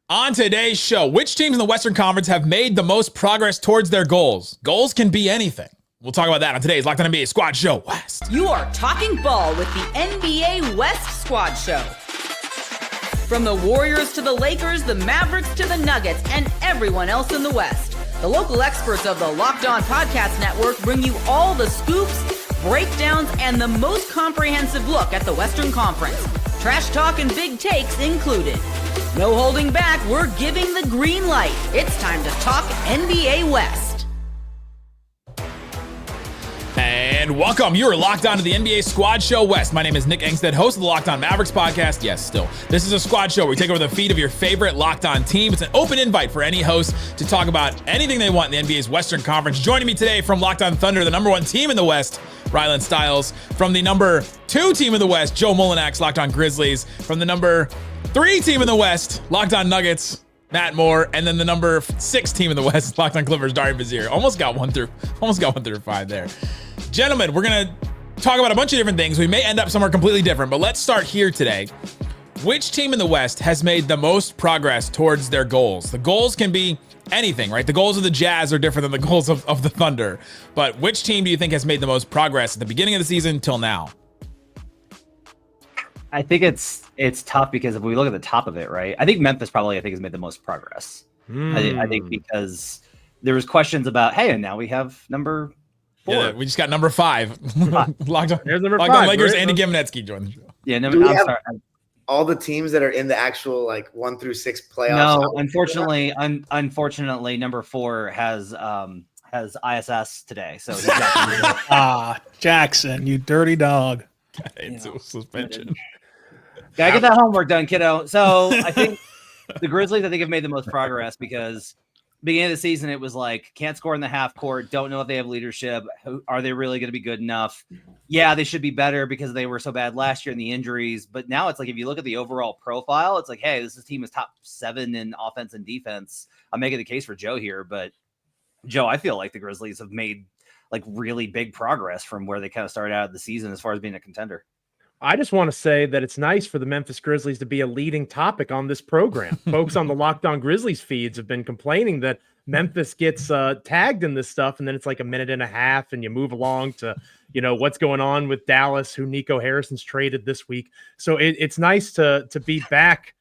On today's show, which teams in the Western Conference have made the most progress towards their goals? Goals can be anything. We'll talk about that on today's Locked On NBA Squad Show West. You are talking ball with the NBA West Squad Show. From the Warriors to the Lakers, the Mavericks to the Nuggets, and everyone else in the West, the local experts of the Locked On Podcast Network bring you all the scoops, breakdowns, and the most comprehensive look at the Western Conference. Trash talk and big takes included. No holding back, we're giving the green light. It's time to talk NBA West. And welcome. You are locked on to the NBA Squad Show West. My name is Nick Engstead, host of the Locked On Mavericks podcast. Yes, still. This is a squad show where we take over the feed of your favorite Locked On team. It's an open invite for any host to talk about anything they want in the NBA's Western Conference. Joining me today from Locked On Thunder, the number one team in the West, Rylan Stiles. From the number 2 team in the West, Joe Molinax, Locked On Grizzlies. From the number 3 team in the West, Locked On Nuggets, Matt Moore. And then the number 6 team in the West, Locked On Clippers, Darian Vizier. Almost got one through 5 there. Gentlemen, we're going to talk about a bunch of different things. We may end up somewhere completely different, but let's start here today. Which team in the West has made the most progress towards their goals? The goals can be anything, right? The goals of the Jazz are different than the goals of the Thunder. But which team do you think has made the most progress at the beginning of the season till now? I think it's tough because if we look at the top of it, right? I think Memphis probably has made the most progress. I think because there was questions about, hey, and now we have number 4. Yeah, we just got number 5. Locked on. There's number Locked 5. on Lakers. Andy Gimnetsky joined the show. Yeah, no, Do we I'm have sorry. all the teams that are in the actual 1 through 6 playoffs? No, unfortunately, number 4 has ISS today, so he's got Jackson, you dirty dog. Into suspension. gotta get that homework done, kiddo. So I think the Grizzlies, have made the most progress because beginning of the season, it was like, can't score in the half court, don't know if they have leadership. Are they really going to be good enough? Yeah, they should be better because they were so bad last year in the injuries. But now it's like, if you look at the overall profile, it's like, hey, this team is top 7 in offense and defense. I'm making the case for Joe here, but Joe, I feel like the Grizzlies have made really big progress from where they kind of started out the season as far as being a contender. I just want to say that it's nice for the Memphis Grizzlies to be a leading topic on this program. Folks on the Locked On Grizzlies feeds have been complaining that Memphis gets tagged in this stuff, and then it's like a minute and a half, and you move along to, what's going on with Dallas, who Nico Harrison's traded this week. So it's nice to be back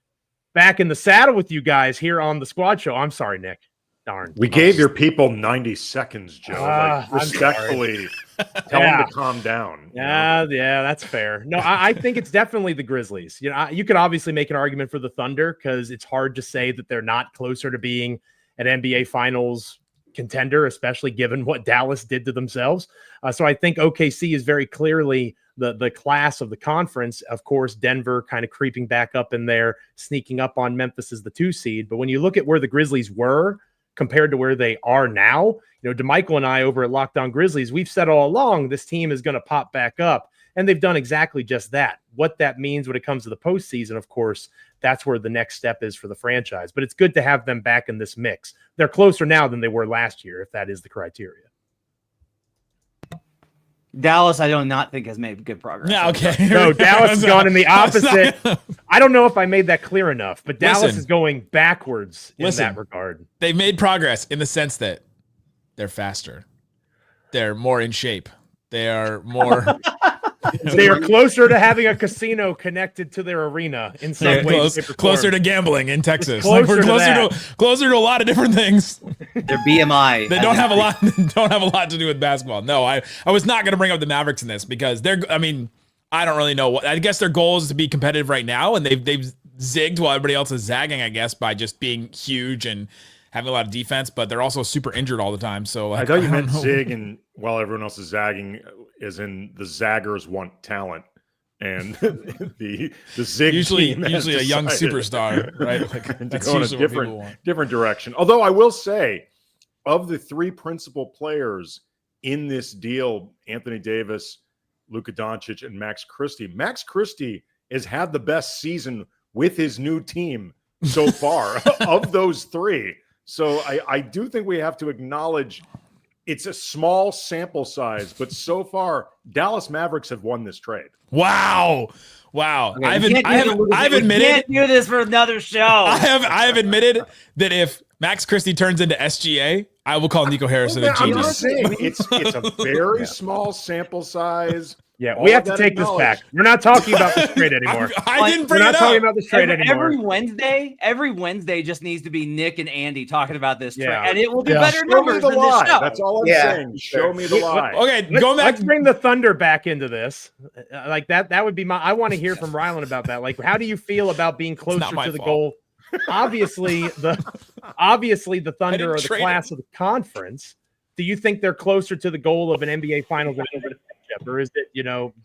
in the saddle with you guys here on the Squad Show. I'm sorry, Nick. Darn. We gave your people 90 seconds, Joe. Respectfully tell them to calm down. Yeah, that's fair. No, I think it's definitely the Grizzlies. You could obviously make an argument for the Thunder because it's hard to say that they're not closer to being an NBA Finals contender, especially given what Dallas did to themselves. So I think OKC is very clearly the class of the conference. Of course, Denver kind of creeping back up in there, sneaking up on Memphis as the 2 seed. But when you look at where the Grizzlies were compared to where they are now, DeMichael and I over at Locked On Grizzlies, we've said all along this team is going to pop back up, and they've done exactly just that. What that means when it comes to the postseason, of course, that's where the next step is for the franchise. But it's good to have them back in this mix. They're closer now than they were last year, if that is the criteria. Dallas, I do not think has made good progress. Yeah, okay. No, Dallas has gone in the opposite. I don't know if I made that clear enough, but Dallas is going backwards in that regard. They've made progress in the sense that they're faster. They're more in shape. They are more... They are closer to having a casino connected to their arena in some way. Closer to gambling in Texas. We're closer to a lot of different things. Their BMI. They don't have a lot to do with basketball. No, I was not going to bring up the Mavericks in this because I don't really know I guess their goal is to be competitive right now, and they've zigged while everybody else is zagging, I guess, by just being huge and having a lot of defense, but they're also super injured all the time. So I thought you meant zig, and while everyone else is zagging, as in the zaggers want talent, and the zig usually team a young superstar, right? To go in a different direction. Although I will say, of the 3 principal players in this deal, Anthony Davis, Luka Doncic, and Max Christie has had the best season with his new team so far of those 3. So I do think we have to acknowledge it's a small sample size, but so far, Dallas Mavericks have won this trade. Wow. Wow. Okay, I've we admitted can't do this for another show. I have admitted that if Max Christie turns into SGA, I will call Nico Harrison a I'm genius. just saying it's a very small sample size. Yeah, we have to take this back. We're not talking about this trade anymore. I didn't bring We're it not talking up. about this trade anymore. Every Wednesday just needs to be Nick and Andy talking about this trade, Yeah. and it will be Show better me numbers the than lie. this show. That's all I'm Yeah, saying. Show me the lie. Okay, Let's, back. let's bring the Thunder back into this. Like that would be I want to hear from Rylan about that. Like, how do you feel about being closer to the goal? Obviously, the Thunder are the class of the conference. Do you think they're closer to the goal of an NBA Finals or is it,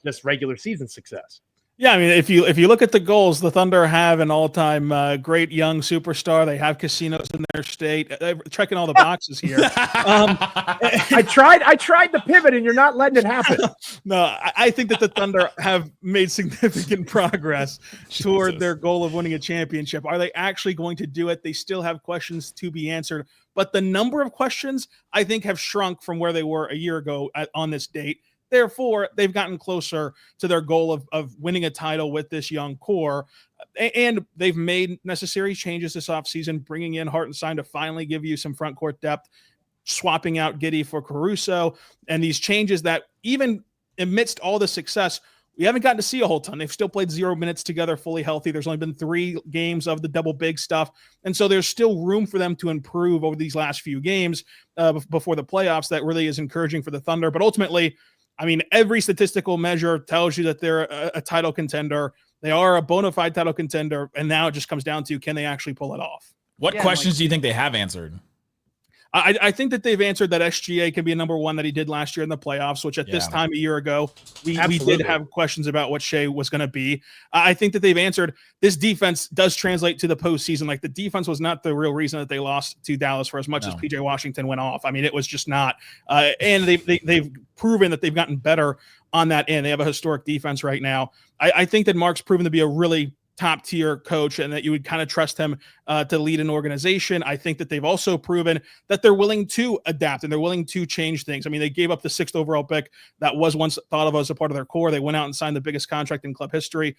just regular season success? Yeah, I mean, if you look at the goals, the Thunder have an all-time great young superstar. They have casinos in their state. They're checking all the boxes here. I tried the pivot, and you're not letting it happen. No, I think that the Thunder have made significant progress toward their goal of winning a championship. Are they actually going to do it? They still have questions to be answered, but the number of questions I think have shrunk from where they were a year ago on this date. Therefore, they've gotten closer to their goal of winning a title with this young core. And they've made necessary changes this offseason, bringing in Hartenstein to finally give you some front court depth, swapping out Giddey for Caruso, and these changes that even amidst all the success, we haven't gotten to see a whole ton. They've still played 0 minutes together fully healthy. There's only been 3 games of the double big stuff. And so there's still room for them to improve over these last few games before the playoffs. That really is encouraging for the Thunder. But ultimately, I mean, every statistical measure tells you that they're a title contender. They are a bona fide title contender. And now it just comes down to, can they actually pull it off? What questions do you think they have answered? I think that they've answered that SGA can be a number one that he did last year in the playoffs, which at this time a year ago, we did have questions about what Shea was going to be. I think that they've answered this defense does translate to the postseason. Like the defense was not the real reason that they lost to Dallas for as much as PJ Washington went off. I mean, it was just not. And they've proven that they've gotten better on that end. They have a historic defense right now. I think that Mark's proven to be a really top tier coach and that you would kind of trust him to lead an organization. I think that they've also proven that they're willing to adapt and they're willing to change things. I mean, they gave up the 6th overall pick that was once thought of as a part of their core. They went out and signed the biggest contract in club history.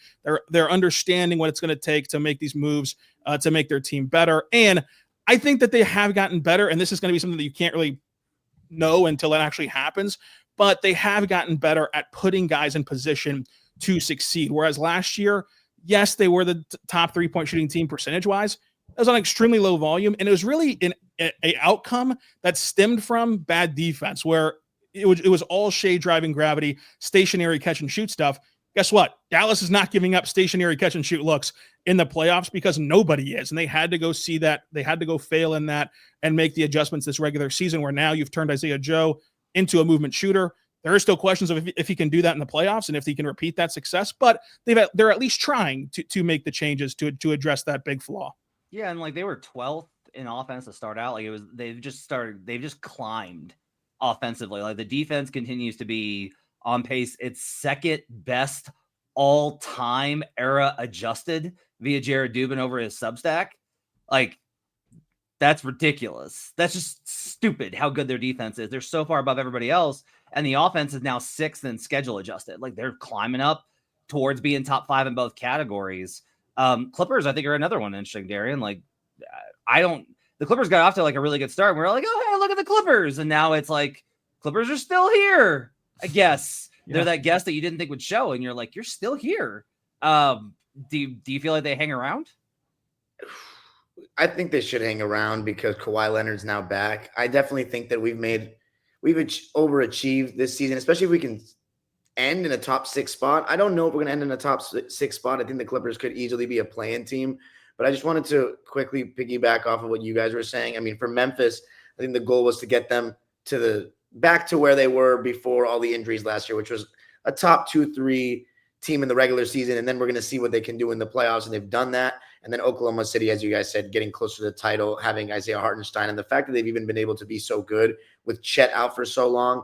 They're understanding what it's going to take to make these moves to make their team better. And I think that they have gotten better. And this is going to be something that you can't really know until it actually happens, but they have gotten better at putting guys in position to succeed. Whereas last year, yes, they were the top 3-point shooting team percentage-wise. It was on extremely low volume, and it was really an outcome that stemmed from bad defense, where it was all Shea driving gravity, stationary catch-and-shoot stuff. Guess what? Dallas is not giving up stationary catch-and-shoot looks in the playoffs because nobody is, and they had to go see that. They had to go fail in that and make the adjustments this regular season, where now you've turned Isaiah Joe into a movement shooter. There are still questions of if he can do that in the playoffs and if he can repeat that success, but they're at least trying to make the changes to address that big flaw. Yeah, and like they were 12th in offense to start out. Like they've just climbed offensively. Like the defense continues to be on pace. It's second best all-time era adjusted via Jared Dubin over his Substack. Like that's ridiculous. That's just stupid how good their defense is. They're so far above everybody else. And the offense is now 6th in schedule adjusted. Like they're climbing up towards being top 5 in both categories. Clippers, I think, are another one interesting, Darian. Like the Clippers got off to like a really good start. And we're like, oh, hey, look at the Clippers. And now it's like, Clippers are still here. I guess they're that guest that you didn't think would show. And you're like, you're still here. Do you feel like they hang around? I think they should hang around because Kawhi Leonard's now back. I definitely think that we've overachieved this season, especially if we can end in a top 6 spot. I don't know if we're going to end in a top 6 spot. I think the Clippers could easily be a play-in team, but I just wanted to quickly piggyback off of what you guys were saying. I mean, for Memphis, I think the goal was to get them back to where they were before all the injuries last year, which was a top 2-3 team in the regular season. And then we're going to see what they can do in the playoffs. And they've done that. And then Oklahoma City, as you guys said, getting closer to the title, having Isaiah Hartenstein, and the fact that they've even been able to be so good with Chet out for so long.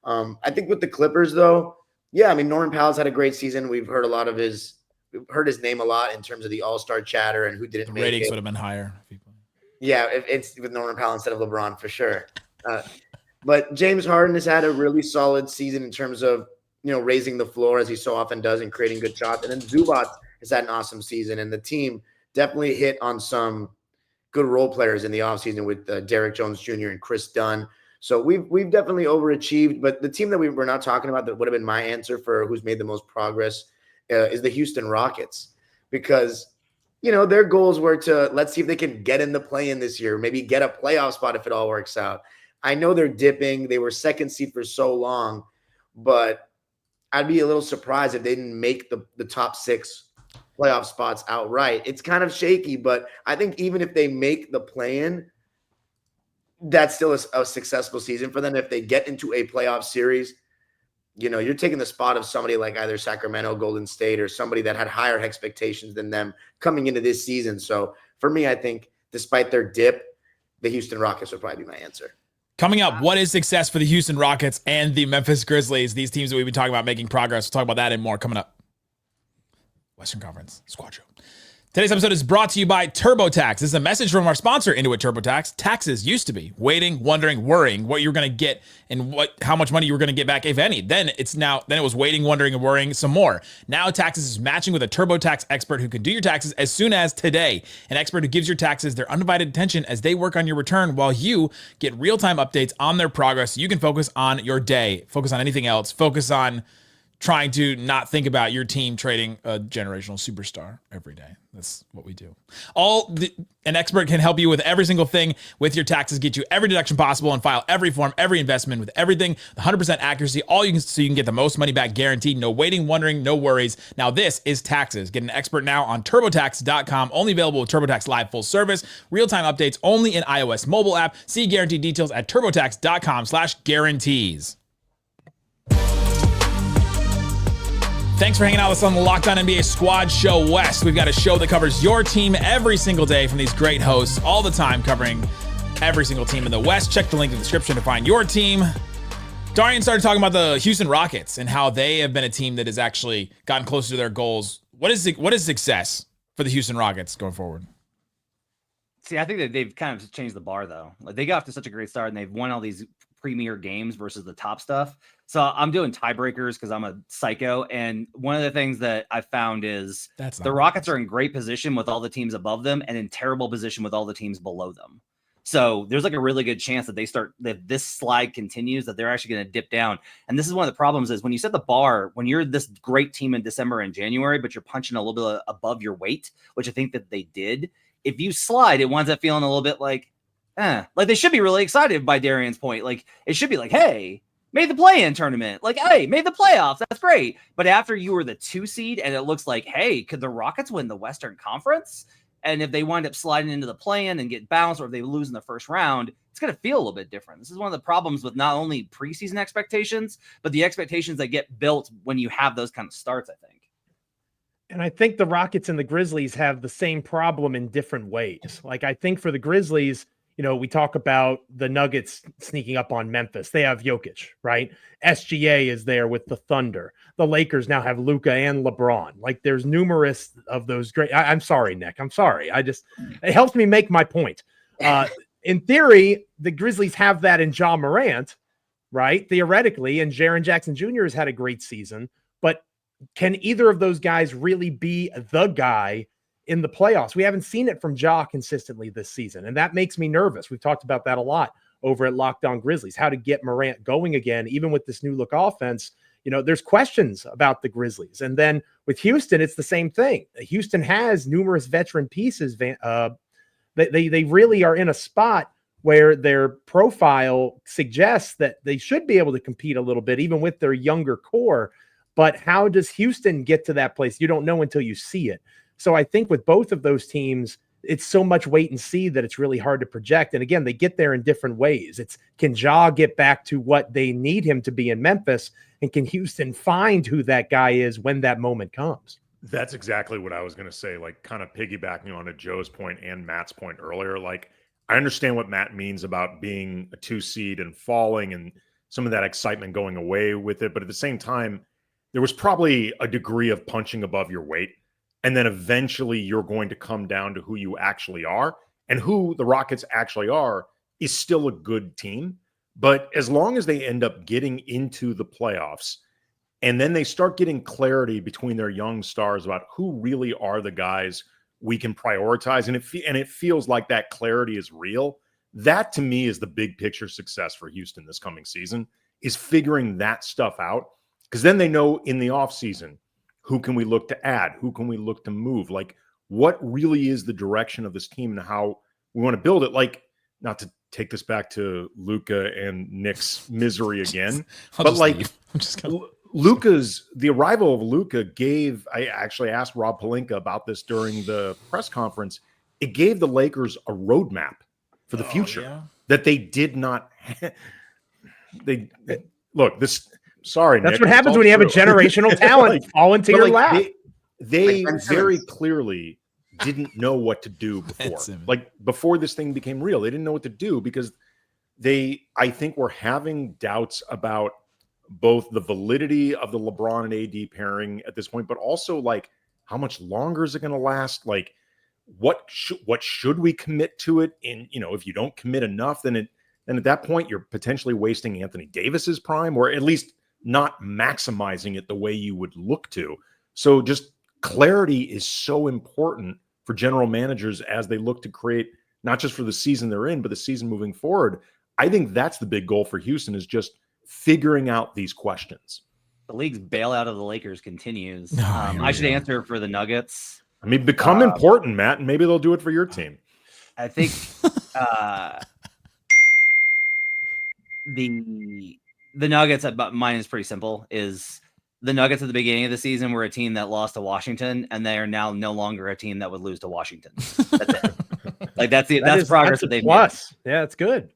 I think with the Clippers, though, yeah, I mean, Norman Powell's had a great season. We've heard his name a lot in terms of the all-star chatter and who didn't make it. Ratings would have been higher. Yeah, it's with Norman Powell instead of LeBron for sure. But James Harden has had a really solid season in terms of raising the floor as he so often does and creating good shots. And then Zubac has had an awesome season, and the team definitely hit on some good role players in the offseason with Derrick Jones Jr. and Chris Dunn. So we've definitely overachieved. But the team that we're not talking about that would have been my answer for who's made the most progress is the Houston Rockets, because their goals were to let's see if they can get in the play-in this year, maybe get a playoff spot if it all works out. I know they're dipping. They were second seed for so long, but I'd be a little surprised if they didn't make the top 6 playoff spots outright. It's kind of shaky, but I think even if they make the play-in, that's still a successful season for them. If they get into a playoff series, you're taking the spot of somebody like either Sacramento, Golden State, or somebody that had higher expectations than them coming into this season. So for me, I think despite their dip, the Houston Rockets would probably be my answer. Coming up, what is success for the Houston Rockets and the Memphis Grizzlies? These teams that we've been talking about making progress. We'll talk about that and more coming up. Western Conference Squad Show. Today's episode is brought to you by TurboTax. This is a message from our sponsor, Intuit TurboTax. Taxes used to be waiting, wondering, worrying what you're going to get and how much money you were going to get back, if any. Then it was waiting, wondering, and worrying some more. Now taxes is matching with a TurboTax expert who can do your taxes as soon as today. An expert who gives your taxes their undivided attention as they work on your return while you get real-time updates on their progress. So you can focus on your day, focus on anything else, focus on trying to not think about your team trading a generational superstar every day. That's what we do. An expert can help you with every single thing with your taxes, get you every deduction possible, and file every form, every investment with everything, 100% accuracy, so you can get the most money back guaranteed. No waiting, wondering, no worries. Now this is taxes. Get an expert now on TurboTax.com. Only available with TurboTax Live full service. Real-time updates only in iOS mobile app. See guaranteed details at TurboTax.com/guarantees. Thanks for hanging out with us on the Locked On NBA Squad Show West. We've got a show that covers your team every single day from these great hosts all the time, covering every single team in the West. Check the link in the description to find your team. Darian started talking about the Houston Rockets and how they have been a team that has actually gotten closer to their goals. What is success for the Houston Rockets going forward? See, I think that they've kind of changed the bar, though. Like, they got off to such a great start, and they've won all these premier games versus the top stuff. So I'm doing tiebreakers because I'm a psycho. And one of the things that I found is the Rockets are in great position with all the teams above them and in terrible position with all the teams below them. So there's like a really good chance that that this slide continues, that they're actually going to dip down. And this is one of the problems is when you set the bar, when you're this great team in December and January, but you're punching a little bit above your weight, which I think that they did. If you slide, it winds up feeling a little bit like they should be really excited by Darian's point. Like it should be like, hey, made the play-in tournament. Like, hey, made the playoffs. That's great. But after you were the 2 seed and it looks like, hey, could the Rockets win the Western Conference? And if they wind up sliding into the play-in and get bounced, or if they lose in the first round, it's going to feel a little bit different. This is one of the problems with not only preseason expectations, but the expectations that get built when you have those kind of starts, I think. And I think the Rockets and the Grizzlies have the same problem in different ways. Like, I think for the Grizzlies, we talk about the Nuggets sneaking up on Memphis. They have Jokic, right? SGA is there with the Thunder. The Lakers now have Luka and LeBron. Like, there's numerous of those great. I'm sorry, Nick. I'm sorry. It helps me make my point. In theory, the Grizzlies have that in Ja Morant, right? Theoretically, and Jaren Jackson Jr. has had a great season. But can either of those guys really be the guy in the playoffs? We haven't seen it from Ja consistently this season, and that makes me nervous. We've talked about that a lot over at Locked On Grizzlies, how to get Morant going again, even with this new look offense. There's questions about the Grizzlies. And then with Houston, it's the same thing. Houston has numerous veteran pieces. They really are in a spot where their profile suggests that they should be able to compete a little bit, even with their younger core. But how does Houston get to that place? You don't know until you see it. So I think with both of those teams, it's so much wait and see that it's really hard to project. And again, they get there in different ways. Can Ja get back to what they need him to be in Memphis? And can Houston find who that guy is when that moment comes? That's exactly what I was going to say, like kind of piggybacking on to Joe's point and Matt's point earlier. Like, I understand what Matt means about being a 2 seed and falling and some of that excitement going away with it. But at the same time, there was probably a degree of punching above your weight. And then eventually you're going to come down to who you actually are, and who the Rockets actually are is still a good team. But as long as they end up getting into the playoffs And then they start getting clarity between their young stars about who really are the guys we can prioritize. And it feels like that clarity is real. That to me is the big picture success for Houston this coming season, is figuring that stuff out. Because then they know in the offseason, who can we look to add? Who can we look to move? Like, what really is the direction of this team and how we want to build it? Like, not to take this back to Luka and Nick's misery again, but like the arrival of Luka I actually asked Rob Pelinka about this during the press conference. It gave the Lakers a roadmap for the future that they did not. Sorry, that's Nick, what happens when you have a generational talent fall into your lap. They very clearly didn't know what to do before. Like before this thing became real, they didn't know what to do because I think were having doubts about both the validity of the LeBron and AD pairing at this point, but also like how much longer is it going to last? Like what should we commit to it? And if you don't commit enough, then at that point you're potentially wasting Anthony Davis's prime, or at least not maximizing it the way you would look to. So just clarity is so important for general managers as they look to create, not just for the season they're in, but the season moving forward. I think that's the big goal for Houston, is just figuring out these questions. The league's bailout of the Lakers continues. I should answer for the Nuggets. I mean, become important, Matt, and maybe they'll do it for your team. I think the Nuggets, mine is pretty simple, is the Nuggets at the beginning of the season were a team that lost to Washington, and they are now no longer a team that would lose to Washington. That's it. Like that's progress that they've made. Yeah, it's good.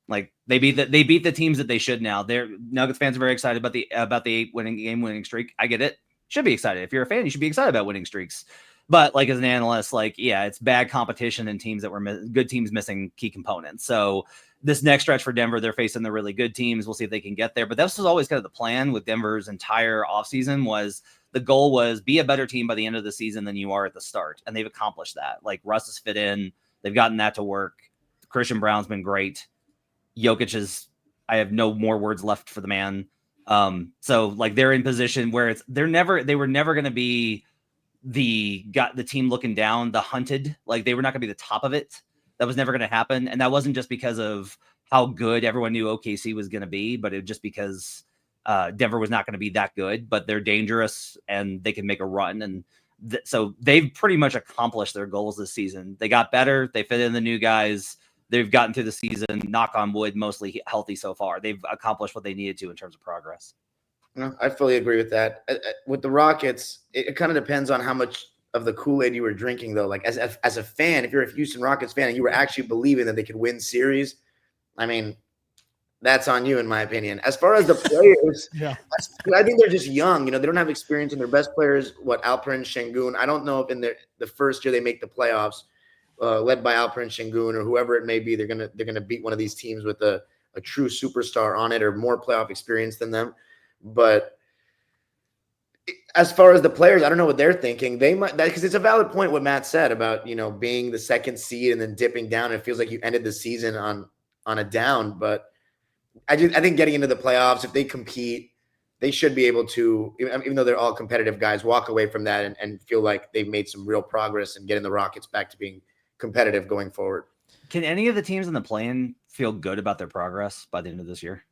Like they beat the teams that they should now. Nuggets fans are very excited about the 8 winning streak. I get it. Should be excited. If you're a fan, you should be excited about winning streaks. But like as an analyst, it's bad competition and teams that were good teams missing key components. So this next stretch for Denver, they're facing the really good teams. We'll see if they can get there. But this was always kind of the plan with Denver's entire offseason. The goal was be a better team by the end of the season than you are at the start. And they've accomplished that. Like Russ has fit in. They've gotten that to work. Christian Brown's been great. Jokic I have no more words left for the man. So like they're in position where they were never going to be the team looking down, the hunted. Like they were not going to be the top of it. That was never going to happen. And that wasn't just because of how good everyone knew OKC was going to be, but it just because Denver was not going to be that good, but they're dangerous and they can make a run. And so they've pretty much accomplished their goals this season. They got better. They fit in the new guys. They've gotten through the season, knock on wood, mostly healthy so far. They've accomplished what they needed to in terms of progress. No, I fully agree with that. With the Rockets, it kind of depends on how much of the Kool-Aid you were drinking, though. Like as a fan, if you're a Houston Rockets fan and you were actually believing that they could win series, I mean, that's on you, in my opinion. As far as the players, I think they're just young. They don't have experience, and their best players, Alperen Şengün. I don't know if in the first year they make the playoffs, led by Alperen Şengün or whoever it may be, they're gonna beat one of these teams with a true superstar on it or more playoff experience than them. But as far as the players, I don't know what they're thinking. They might, because it's a valid point what Matt said about being the second seed and then dipping down. It feels like you ended the season on a down. But I think getting into the playoffs, if they compete, they should be able to, even though they're all competitive guys, walk away from that and feel like they've made some real progress in getting the Rockets back to being competitive going forward. Can any of the teams in the play-in feel good about their progress by the end of this year?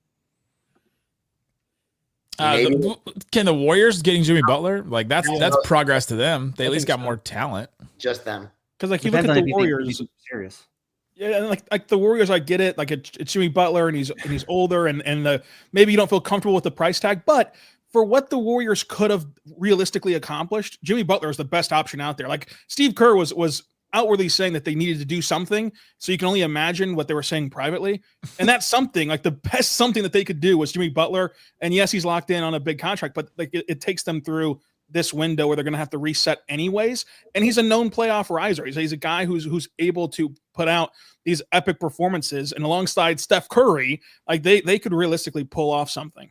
Can the Warriors getting Jimmy Butler? Like that's progress to them. They at least got more talent. Just them. Because like you look at the Warriors, serious. Yeah, and like the Warriors, I get it. Like it's Jimmy Butler, and he's older, and maybe you don't feel comfortable with the price tag, but for what the Warriors could have realistically accomplished, Jimmy Butler is the best option out there. Like Steve Kerr was outwardly saying that they needed to do something, so you can only imagine what they were saying privately. And that's something, like the best something that they could do was Jimmy Butler. And yes, he's locked in on a big contract, but like it takes them through this window where they're going to have to reset anyways. And he's a known playoff riser. He's a guy who's able to put out these epic performances, and alongside Steph Curry, like they could realistically pull off something.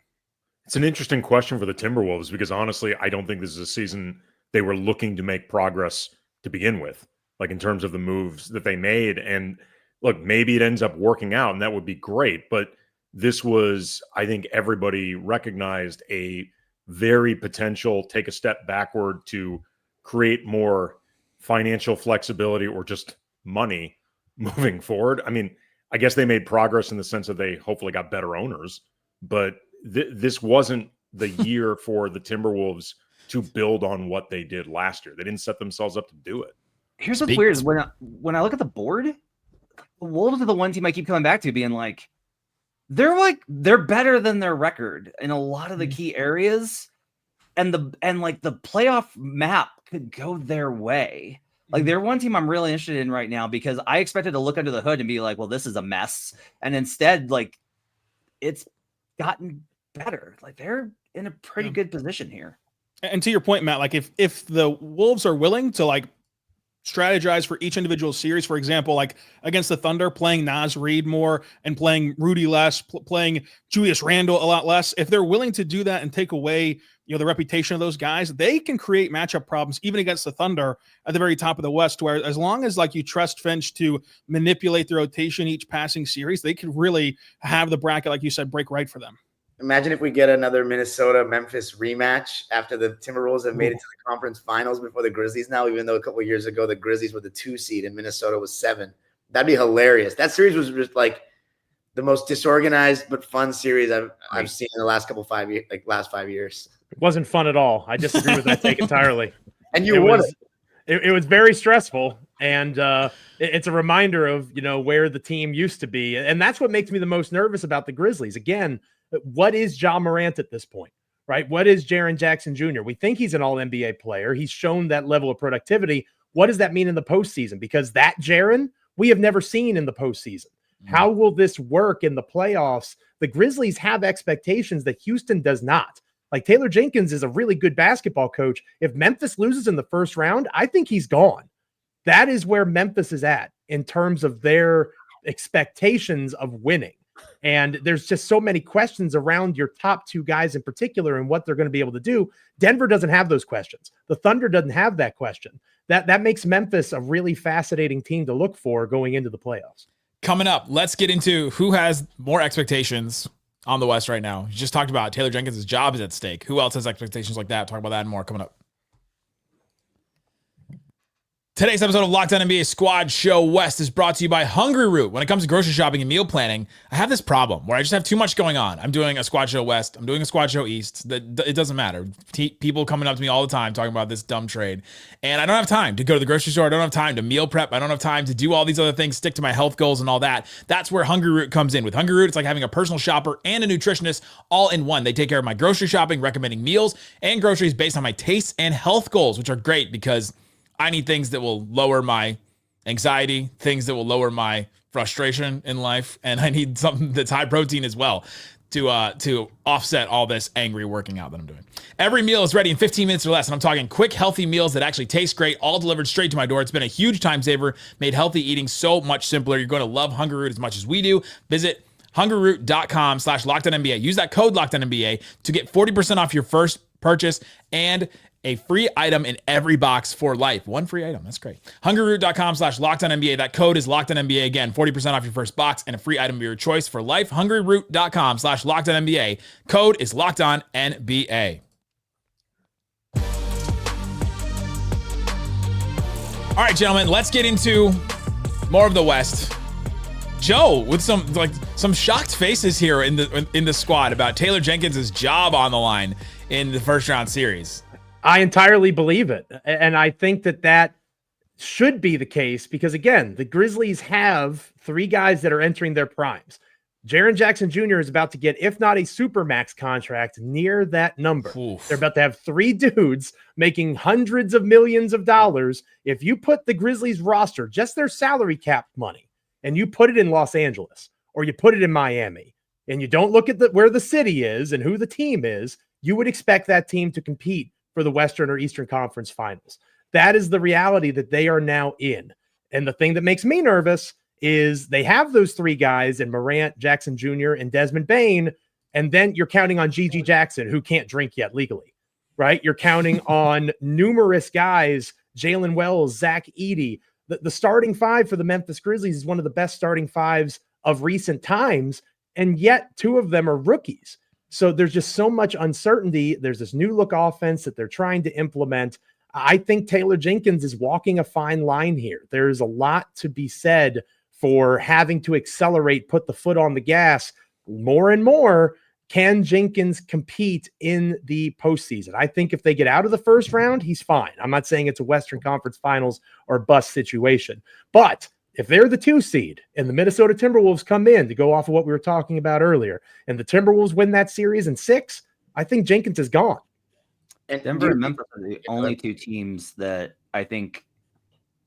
It's an interesting question for the Timberwolves because honestly, I don't think this is a season they were looking to make progress to begin with, like in terms of the moves that they made. And look, maybe it ends up working out and that would be great. But this was, I think everybody recognized a very potential take a step backward to create more financial flexibility or just money moving forward. I mean, I guess they made progress in the sense that they hopefully got better owners, but this wasn't the year for the Timberwolves to build on what they did last year. They didn't set themselves up to do it. Here's what's weird is when I look at the board, the Wolves are the one team I keep coming back to being like, they're better than their record in a lot of the key areas. And the playoff map could go their way. Like they're one team I'm really interested in right now because I expected to look under the hood and be like, well, this is a mess. And instead, like it's gotten better. Like they're in a pretty good position here. And to your point, Matt, like if the Wolves are willing to like strategize for each individual series, for example, like against the Thunder, playing Naz Reid more and playing Rudy less, playing Julius Randle a lot less, if they're willing to do that and take away, the reputation of those guys, they can create matchup problems even against the Thunder at the very top of the West, where as long as like you trust Finch to manipulate the rotation each passing series, they could really have the bracket, like you said, break right for them. Imagine if we get another Minnesota-Memphis rematch after the Timberwolves have made it to the conference finals before the Grizzlies now, even though a couple of years ago the Grizzlies were the 2 seed and Minnesota was 7. That'd be hilarious. That series was just like the most disorganized but fun series I've seen in the last last 5 years. It wasn't fun at all. I disagree with that take entirely. And you won it. It was very stressful, and it's a reminder of where the team used to be, and that's what makes me the most nervous about the Grizzlies. Again, what is Ja Morant at this point, right? What is Jaren Jackson Jr.? We think he's an all-NBA player. He's shown that level of productivity. What does that mean in the postseason? Because that Jaren, we have never seen in the postseason. How will this work in the playoffs? The Grizzlies have expectations that Houston does not. Like Taylor Jenkins is a really good basketball coach. If Memphis loses in the first round, I think he's gone. That is where Memphis is at in terms of their expectations of winning. And there's just so many questions around your top 2 guys in particular and what they're going to be able to do. Denver doesn't have those questions. The Thunder doesn't have that question. That makes Memphis a really fascinating team to look for going into the playoffs. Coming up, let's get into who has more expectations on the West right now. You just talked about Taylor Jenkins' job is at stake. Who else has expectations like that? Talk about that and more coming up. Today's episode of Locked On NBA Squad Show West is brought to you by Hungry Root. When it comes to grocery shopping and meal planning, I have this problem where I just have too much going on. I'm doing a Squad Show West. I'm doing a Squad Show East. It doesn't matter. People coming up to me all the time talking about this dumb trade. And I don't have time to go to the grocery store. I don't have time to meal prep. I don't have time to do all these other things, stick to my health goals and all that. That's where Hungry Root comes in. With Hungry Root, it's like having a personal shopper and a nutritionist all in one. They take care of my grocery shopping, recommending meals and groceries based on my tastes and health goals, which are great because I need things that will lower my anxiety, things that will lower my frustration in life, and I need something that's high protein as well to offset all this angry working out that I'm doing. Every meal is ready in 15 minutes or less, and I'm talking quick, healthy meals that actually taste great, all delivered straight to my door. It's been a huge time saver, made healthy eating so much simpler. You're going to love Hungry Root as much as we do. Visit hungryroot.com/LockedOnNBA. Use that code LockedOnNBA to get 40% off your first purchase and a free item in every box for life. One free item. That's great. hungryroot.com/LockedOnNBA. That code is LockedOnNBA. Again, 40% off your first box and a free item of your choice for life. hungryroot.com/LockedOnNBA. Code is LockedOnNBA. All right, gentlemen, let's get into more of the West. Joe, with some shocked faces here in the squad about Taylor Jenkins' job on the line in the first round series. I entirely believe it. And I think that should be the case because, again, the Grizzlies have 3 guys that are entering their primes. Jaren Jackson Jr. is about to get, if not a supermax contract, near that number. Oof. They're about to have 3 dudes making hundreds of millions of dollars. If you put the Grizzlies roster, just their salary cap money, and you put it in Los Angeles or you put it in Miami, and you don't look at where the city is and who the team is, you would expect that team to compete for the Western or Eastern Conference Finals. That is the reality that they are now in. And the thing that makes me nervous is they have those 3 guys in Morant, Jackson Jr., and Desmond Bane, and then you're counting on Gigi Jackson, who can't drink yet legally, right? You're counting on numerous guys, Jalen Wells, Zach Edey. The starting 5 for the Memphis Grizzlies is one of the best starting 5s of recent times, and yet 2 of them are rookies. So there's just so much uncertainty. There's this new look offense that they're trying to implement. I think Taylor Jenkins is walking a fine line here. There's a lot to be said for having to accelerate, put the foot on the gas more and more. Can Jenkins compete in the postseason? I think if they get out of the first round, he's fine. I'm not saying it's a Western Conference Finals or bust situation, but if they're the 2 seed and the Minnesota Timberwolves come in, to go off of what we were talking about earlier, and the Timberwolves win that series in 6, I think Jenkins is gone. And Denver and Memphis are the only 2 teams that I think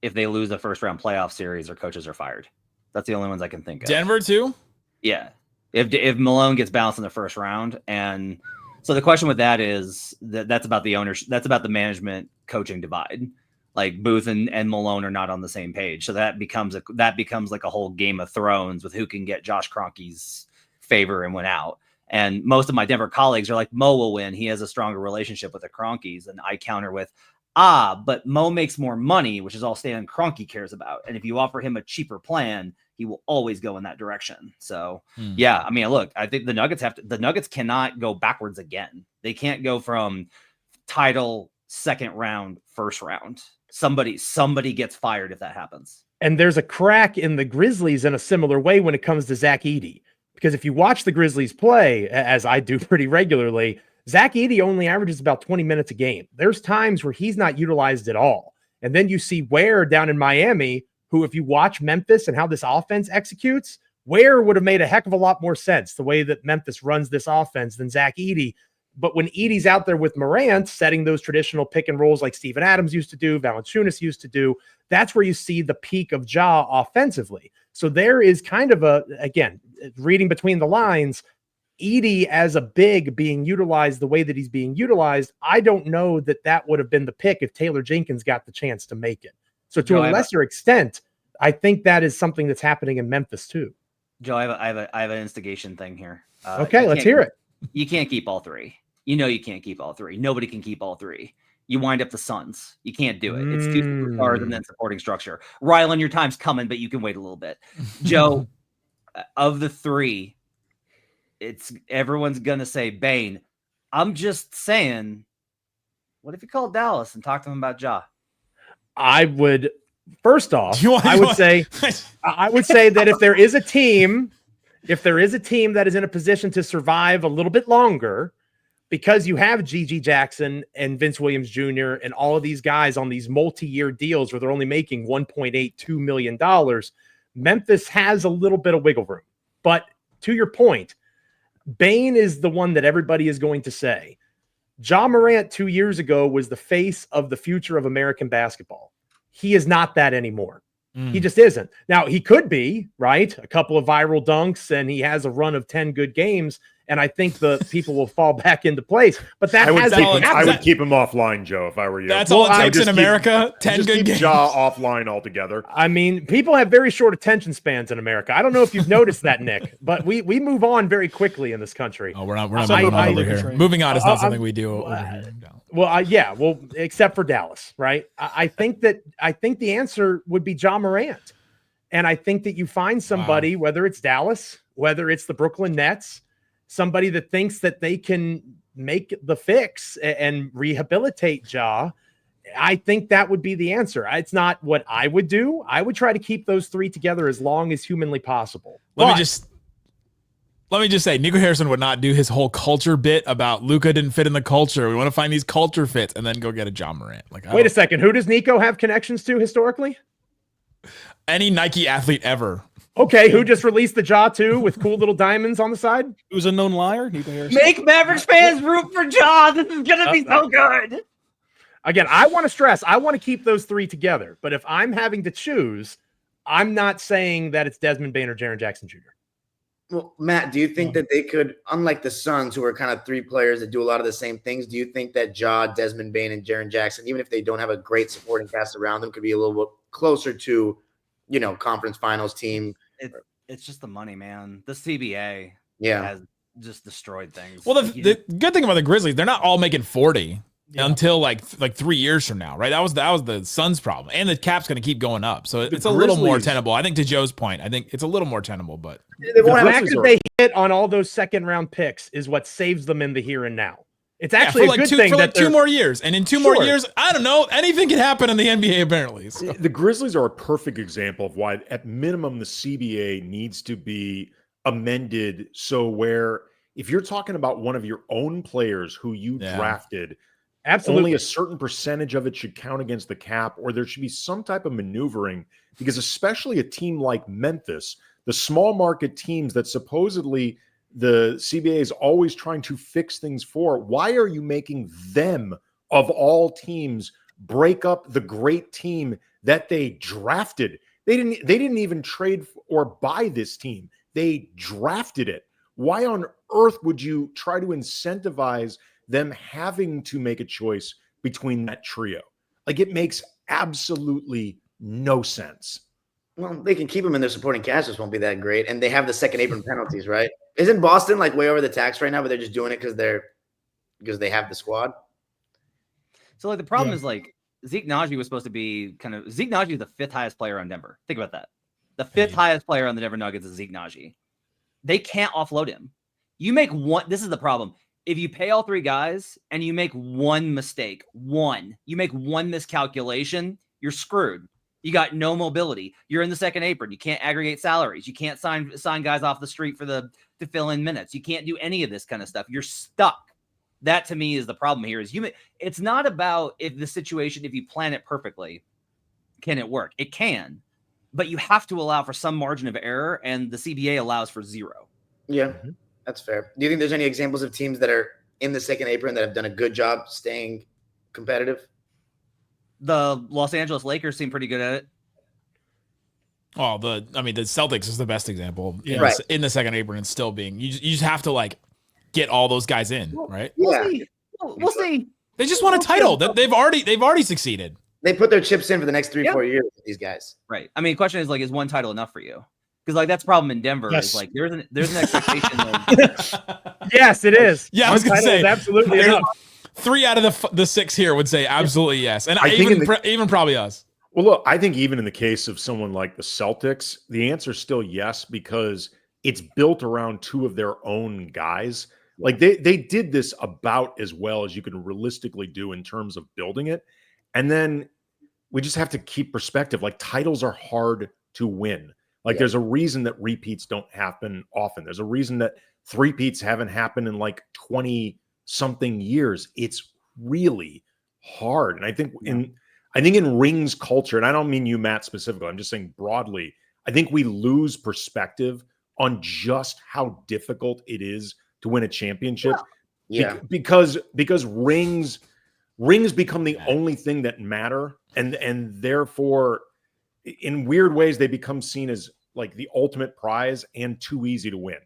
if they lose the first round playoff series, their coaches are fired. That's the only ones I can think of. Denver too? Yeah. If Malone gets bounced in the first round. And so the question with that is that's about the ownership. That's about the management coaching divide. Like Booth and Malone are not on the same page. So that becomes like a whole Game of Thrones with who can get Josh Kroenke's favor and win out. And most of my Denver colleagues are like, Mo will win. He has a stronger relationship with the Kroenkes. And I counter with, but Mo makes more money, which is all Stan Kroenke cares about. And if you offer him a cheaper plan, he will always go in that direction. So yeah, I mean, look, I think the Nuggets cannot go backwards again. They can't go from title, second round, first round. Somebody gets fired if that happens. And there's a crack in the Grizzlies in a similar way when it comes to Zach Edey. Because if you watch the Grizzlies play, as I do pretty regularly, Zach Edey only averages about 20 minutes a game. There's times where he's not utilized at all. And then you see Ware down in Miami, who, if you watch Memphis and how this offense executes, Ware would have made a heck of a lot more sense the way that Memphis runs this offense than Zach Edey. But when Edey's out there with Morant, setting those traditional pick and rolls like Steven Adams used to do, Valanciunas used to do, that's where you see the peak of Ja offensively. So there is kind of again, reading between the lines, Edey as a big being utilized the way that he's being utilized. I don't know that would have been the pick if Taylor Jenkins got the chance to make it. So to a lesser extent, I think that is something that's happening in Memphis too. Joe, I have an instigation thing here. Okay, let's hear it. You can't keep all 3. You know you can't keep all 3. Nobody can keep all 3. You wind up the Suns. You can't do it. It's 2 superstars and then supporting structure. Rylan, your time's coming, but you can wait a little bit. Joe, of the 3, everyone's gonna say Bane. I'm just saying, what if you called Dallas and talked to him about Ja? I would, first off, I would say that if there is a team that is in a position to survive a little bit longer, because you have Gigi Jackson and Vince Williams Jr. and all of these guys on these multi-year deals where they're only making $1.82 million, Memphis has a little bit of wiggle room. But to your point, Bane is the one that everybody is going to say. Ja Morant 2 years ago was the face of the future of American basketball. He is not that anymore. He just isn't. Now, he could be, right? A couple of viral dunks, and he has a run of 10 good games, and I think the people will fall back into place. But that hasn't happened. I would keep him offline, Joe, if I were you. That's all it takes in America. 10 good games. Ja offline altogether. I mean, people have very short attention spans in America. I don't know if you've noticed that, Nick, but we move on very quickly in this country. Oh, we're not moving on over here. Moving on is not something we do over here. No. Well, except for Dallas, right? I think the answer would be Ja Morant. And I think that you find somebody, whether it's Dallas, whether it's the Brooklyn Nets, somebody that thinks that they can make the fix and rehabilitate Ja. I think that would be the answer. It's not what I would do. I would try to keep those 3 together as long as humanly possible. Let me just say, Nico Harrison would not do his whole culture bit about Luka didn't fit in the culture. We want to find these culture fits and then go get a Ja Morant. Wait a second. Who does Nico have connections to historically? Any Nike athlete ever. Okay, who just released the Ja 2 with cool little diamonds on the side? Who's a known liar? Nico Harrison. Make Mavericks fans root for Ja. This is going to be so good. Again, I want to stress, I want to keep those 3 together. But if I'm having to choose, I'm not saying that it's Desmond Bane or Jaren Jackson Jr. Well, Matt, do you think that they could, unlike the Suns, who are kind of 3 players that do a lot of the same things, do you think that Ja, Desmond Bane, and Jaren Jackson, even if they don't have a great supporting cast around them, could be a little bit closer to, conference finals team? It's just the money, man. The CBA has just destroyed things. Well, the good thing about the Grizzlies, they're not all making 40. until like 3 years from now, right? That was the Suns' problem, and the cap's going to keep going up, so it's a little more tenable. I think to Joe's point, I think it's a little more tenable, but the fact that they hit on all those second round picks is what saves them in the here and now. It's actually a good thing for like 2 more years, and in 2 more years, I don't know, anything can happen in the NBA apparently. So. The Grizzlies are a perfect example of why, at minimum, the CBA needs to be amended so where if you're talking about one of your own players who you drafted, only a certain percentage of it should count against the cap, or there should be some type of maneuvering, because especially a team like Memphis, the small market teams that supposedly the CBA is always trying to fix things for, why are you making them, of all teams, break up the great team that they drafted? They didn't even trade or buy this team. They drafted it. Why on earth would you try to incentivize them having to make a choice between that trio? Like, it makes absolutely no sense. Well, they can keep them in their supporting cast, just won't be that great. And they have the second apron penalties, right? Isn't Boston like way over the tax right now, but they're just doing it because they have the squad? So like the problem is like Zeke Naji was supposed to be Zeke Naji is the 5th highest player on Denver. Think about that. The 5th highest player on the Denver Nuggets is Zeke Naji. They can't offload him. You make one. This is the problem. If you pay all 3 guys and you make one mistake, you make one miscalculation, you're screwed. You got no mobility. You're in the second apron. You can't aggregate salaries. You can't sign guys off the street to fill in minutes. You can't do any of this kind of stuff. You're stuck. That to me is the problem here. It's not about if you plan it perfectly, can it work? It can, but you have to allow for some margin of error, and the CBA allows for 0. Yeah, that's fair. Do you think there's any examples of teams that are in the second apron that have done a good job staying competitive? The Los Angeles Lakers seem pretty good at it. Oh, the Celtics is the best example. Right. In the second apron and still being, you just have to like get all those guys in, right? Yeah. We'll see. They just won a title. They've already succeeded. They put their chips in for the next 3-4 years with these guys. Right. I mean, the question is like, is one title enough for you? Because like that's the problem in Denver. Yes. Is like there's an expectation of yes, it is. Yeah, I was gonna say absolutely enough. 3 out of the 6 here would say absolutely yes, and even probably us. Well, look, I think even in the case of someone like the Celtics, the answer is still yes, because it's built around 2 of their own guys. Like they did this about as well as you can realistically do in terms of building it. And then we just have to keep perspective. Like, titles are hard to win. Like there's a reason that repeats don't happen often. There's a reason that 3-peats haven't happened in like 20 something years. It's really hard. And I think in rings culture, and I don't mean you, Matt, specifically, I'm just saying broadly, I think we lose perspective on just how difficult it is to win a championship. Because rings become the only thing that matter, and therefore in weird ways they become seen as like the ultimate prize and too easy to win.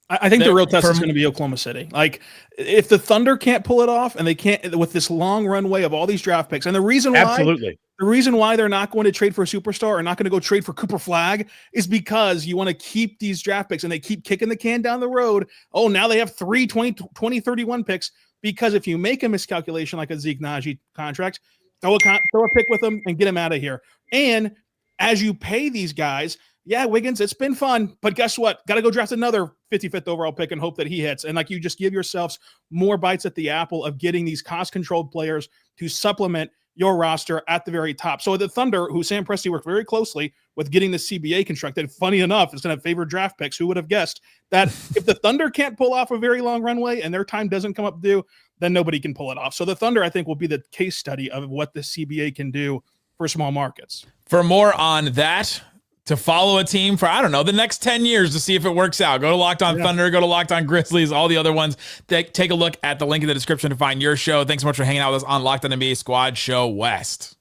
I think the real test is going to be Oklahoma City. Like, if the Thunder can't pull it off, and they can't with this long runway of all these draft picks, and the reason why they're not going to trade for a superstar or not going to go trade for Cooper Flagg is because you want to keep these draft picks, and they keep kicking the can down the road. Oh, now they have 3 2031 picks, because if you make a miscalculation like a Zeke Naji contract, throw a pick with them and get him out of here. And as you pay these guys, yeah, Wiggins, it's been fun, but guess what? Got to go draft another 55th overall pick and hope that he hits. And like, you just give yourselves more bites at the apple of getting these cost-controlled players to supplement your roster at the very top. So the Thunder, who Sam Presti worked very closely with getting the CBA constructed, funny enough, is going to favor draft picks. Who would have guessed that if the Thunder can't pull off a very long runway and their time doesn't come up due, then nobody can pull it off. So the Thunder, I think, will be the case study of what the CBA can do for small markets. For more on that, to follow a team for, I don't know, the next 10 years to see if it works out, go to Locked On Thunder, go to Locked On Grizzlies, all the other ones. Take a look at the link in the description to find your show. Thanks so much for hanging out with us on Locked On NBA Squad Show West.